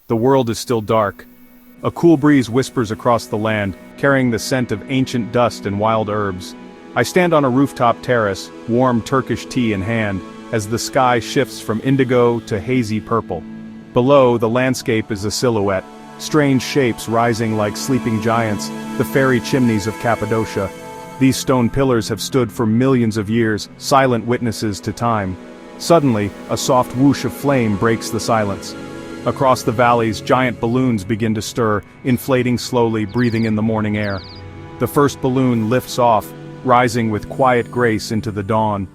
The world is still dark. A cool breeze whispers across the land, carrying the scent of ancient dust and wild herbs. I stand on a rooftop terrace, warm Turkish tea in hand, as the sky shifts from indigo to hazy purple. Below, the landscape is a silhouette, strange shapes rising like sleeping giants, the fairy chimneys of Cappadocia. These stone pillars have stood for millions of years, silent witnesses to time. Suddenly, a soft whoosh of flame breaks the silence. Across the valleys, giant balloons begin to stir, inflating slowly, breathing in the morning air. The first balloon lifts off, rising with quiet grace into the dawn.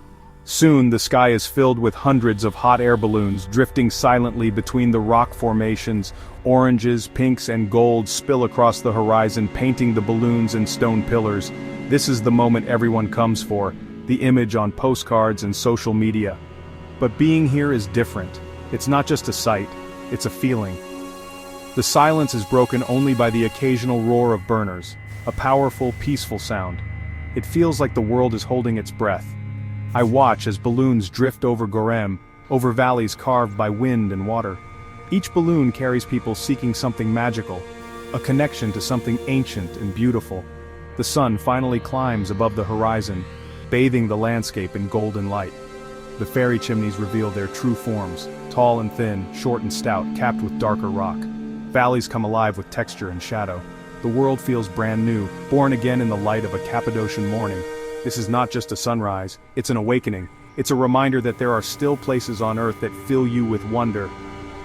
Soon the sky is filled with hundreds of hot air balloons drifting silently between the rock formations. Oranges, pinks, and golds spill across the horizon, painting the balloons and stone pillars. This is the moment everyone comes for, the image on postcards and social media. But being here is different. It's not just a sight, it's a feeling. The silence is broken only by the occasional roar of burners, a powerful, peaceful sound. It feels like the world is holding its breath. I watch as balloons drift over Gorem, over valleys carved by wind and water. Each balloon carries people seeking something magical, a connection to something ancient and beautiful. The sun finally climbs above the horizon, bathing the landscape in golden light. The fairy chimneys reveal their true forms, tall and thin, short and stout, capped with darker rock. Valleys come alive with texture and shadow. The world feels brand new, born again in the light of a Cappadocian morning. This is not just a sunrise, it's an awakening. It's a reminder that there are still places on Earth that fill you with wonder.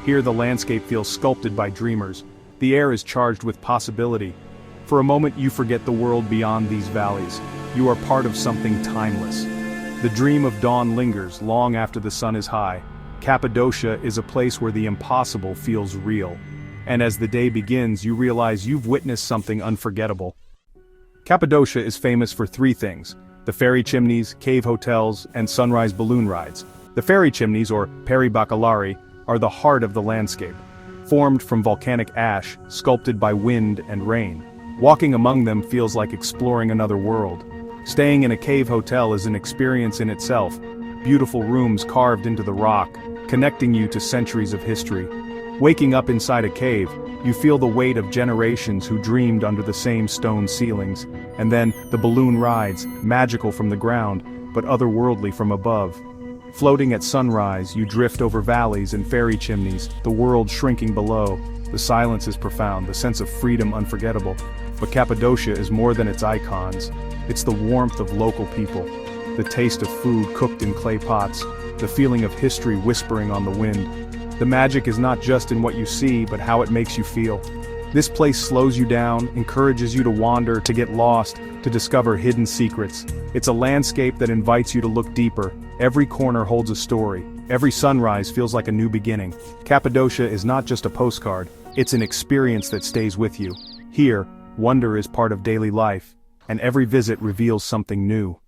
Here the landscape feels sculpted by dreamers. The air is charged with possibility. For a moment you forget the world beyond these valleys. You are part of something timeless. The dream of dawn lingers long after the sun is high. Cappadocia is a place where the impossible feels real. And as the day begins, you realize you've witnessed something unforgettable. Cappadocia is famous for three things: the fairy chimneys, cave hotels, and sunrise balloon rides. The fairy chimneys, or peribakalari, are the heart of the landscape. Formed from volcanic ash, sculpted by wind and rain. Walking among them feels like exploring another world. Staying in a cave hotel is an experience in itself. Beautiful rooms carved into the rock, connecting you to centuries of history. Waking up inside a cave, you feel the weight of generations who dreamed under the same stone ceilings. And then, the balloon rides, magical from the ground, but otherworldly from above. Floating at sunrise, you drift over valleys and fairy chimneys, the world shrinking below. The silence is profound, the sense of freedom unforgettable. But Cappadocia is more than its icons. It's the warmth of local people, the taste of food cooked in clay pots, the feeling of history whispering on the wind. The magic is not just in what you see, but how it makes you feel. This place slows you down, encourages you to wander, to get lost, to discover hidden secrets. It's a landscape that invites you to look deeper. Every corner holds a story. Every sunrise feels like a new beginning. Cappadocia is not just a postcard, it's an experience that stays with you. Here, wonder is part of daily life, and every visit reveals something new.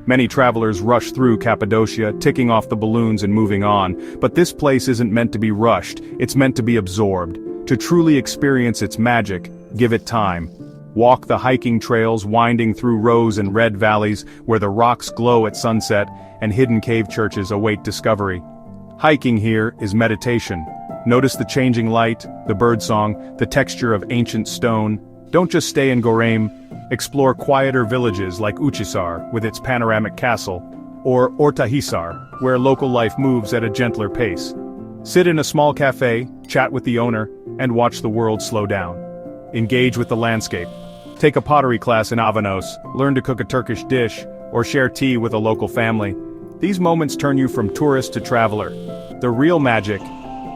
Many travelers rush through Cappadocia, ticking off the balloons and moving on, but this place isn't meant to be rushed, it's meant to be absorbed. To truly experience its magic, give it time. Walk the hiking trails winding through rose and red valleys where the rocks glow at sunset and hidden cave churches await discovery. Hiking here is meditation. Notice the changing light, the birdsong, the texture of ancient stone. Don't just stay in Gorem. Explore quieter villages like Uchisar with its panoramic castle, or Ortahisar, where local life moves at a gentler pace. Sit in a small cafe, chat with the owner, and watch the world slow down. Engage with the landscape. Take a pottery class in Avanos, learn to cook a Turkish dish, or share tea with a local family. These moments turn you from tourist to traveler. The real magic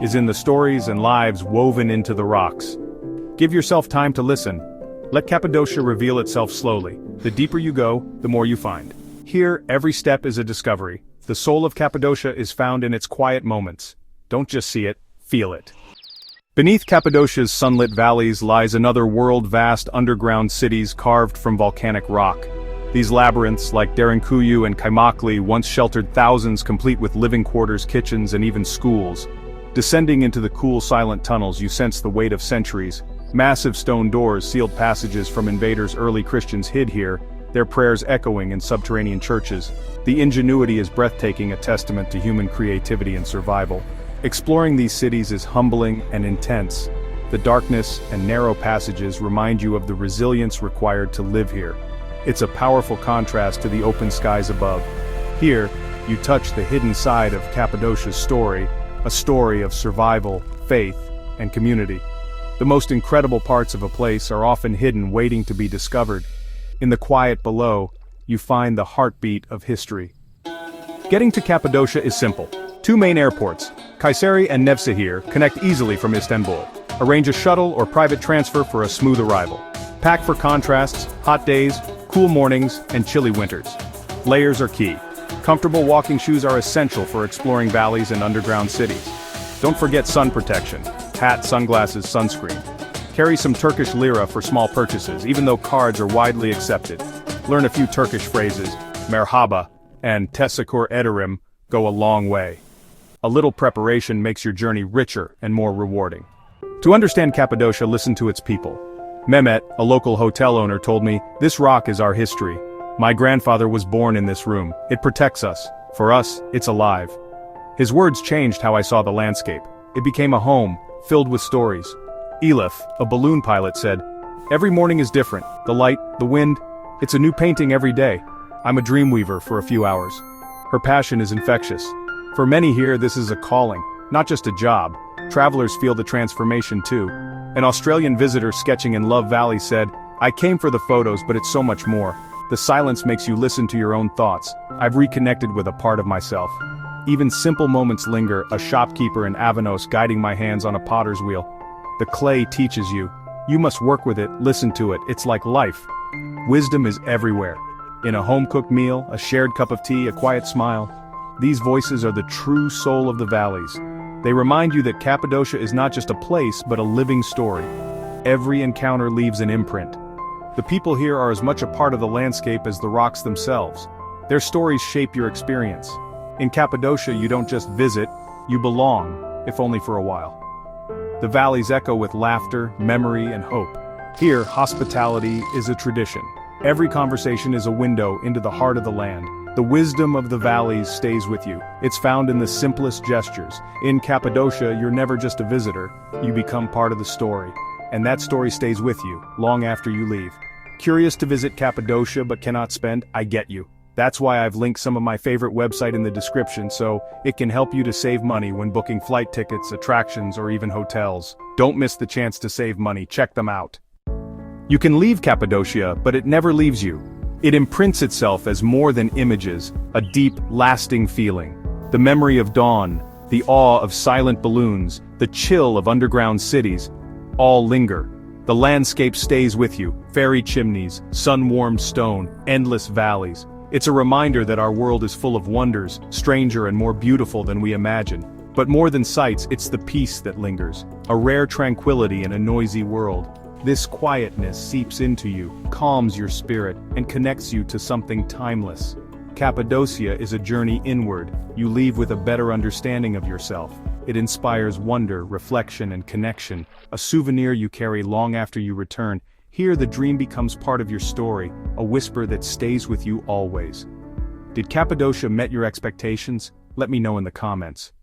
is in the stories and lives woven into the rocks. Give yourself time to listen. Let Cappadocia reveal itself slowly. The deeper you go, the more you find. Here, every step is a discovery. The soul of Cappadocia is found in its quiet moments. Don't just see it, feel it. Beneath Cappadocia's sunlit valleys lies another world-vast underground cities carved from volcanic rock. These labyrinths, like Derinkuyu and Kaimakli, once sheltered thousands, complete with living quarters, kitchens, and even schools. Descending into the cool, silent tunnels, you sense the weight of centuries. Massive stone doors sealed passages from invaders early Christians hid here, their prayers echoing in subterranean churches. The ingenuity is breathtaking, a testament to human creativity and survival. Exploring these cities is humbling and intense. The darkness and narrow passages remind you of the resilience required to live here. It's a powerful contrast to the open skies above. Here, you touch the hidden side of Cappadocia's story, a story of survival, faith, and community. The most incredible parts of a place are often hidden waiting to be discovered. In the quiet below, you find the heartbeat of history. Getting to Cappadocia is simple. Two main airports, Kayseri and Nevşehir, connect easily from Istanbul. Arrange a shuttle or private transfer for a smooth arrival. Pack for contrasts, hot days, cool mornings, and chilly winters. Layers are key. Comfortable walking shoes are essential for exploring valleys and underground cities. Don't forget sun protection, hat, sunglasses, sunscreen. Carry some Turkish lira for small purchases, even though cards are widely accepted. Learn a few Turkish phrases, merhaba, and teşekkür ederim, go a long way. A little preparation makes your journey richer and more rewarding. To understand Cappadocia, listen to its people. Mehmet, a local hotel owner, told me, "This rock is our history. My grandfather was born in this room. It protects us. For us, it's alive." His words changed how I saw the landscape. It became a home, filled with stories. Elif, a balloon pilot, said, "Every morning is different. The light, the wind, it's a new painting every day. I'm a dream weaver for a few hours." Her passion is infectious. For many here, this is a calling, not just a job. Travelers feel the transformation too. An Australian visitor sketching in Love Valley said, "I came for the photos, but it's so much more. The silence makes you listen to your own thoughts. I've reconnected with a part of myself." Even simple moments linger, a shopkeeper in Avanos guiding my hands on a potter's wheel. The clay teaches you. You must work with it, listen to it, it's like life. Wisdom is everywhere. In a home-cooked meal, a shared cup of tea, a quiet smile. These voices are the true soul of the valleys. They remind you that Cappadocia is not just a place, but a living story. Every encounter leaves an imprint. The people here are as much a part of the landscape as the rocks themselves. Their stories shape your experience. In Cappadocia, you don't just visit, you belong, if only for a while. The valleys echo with laughter, memory, and hope. Here, hospitality is a tradition. Every conversation is a window into the heart of the land. The wisdom of the valleys stays with you. It's found in the simplest gestures. In Cappadocia, you're never just a visitor, you become part of the story. And that story stays with you, long after you leave. Curious to visit Cappadocia but cannot spend? I get you. That's why I've linked some of my favorite websites in the description so it can help you to save money when booking flight tickets, attractions, or even hotels. Don't miss the chance to save money, check them out. You can leave Cappadocia, but it never leaves you. It imprints itself as more than images, a deep, lasting feeling. The memory of dawn, the awe of silent balloons, the chill of underground cities, all linger. The landscape stays with you, fairy chimneys, sun-warmed stone, endless valleys. It's a reminder that our world is full of wonders, stranger and more beautiful than we imagine. But more than sights, it's the peace that lingers, a rare tranquility in a noisy world. This quietness seeps into you, calms your spirit, and connects you to something timeless. Cappadocia is a journey inward. You leave with a better understanding of yourself. It inspires wonder, reflection, and connection, a souvenir you carry long after you return. Here the dream becomes part of your story, a whisper that stays with you always. Did Cappadocia met your expectations? Let me know in the comments.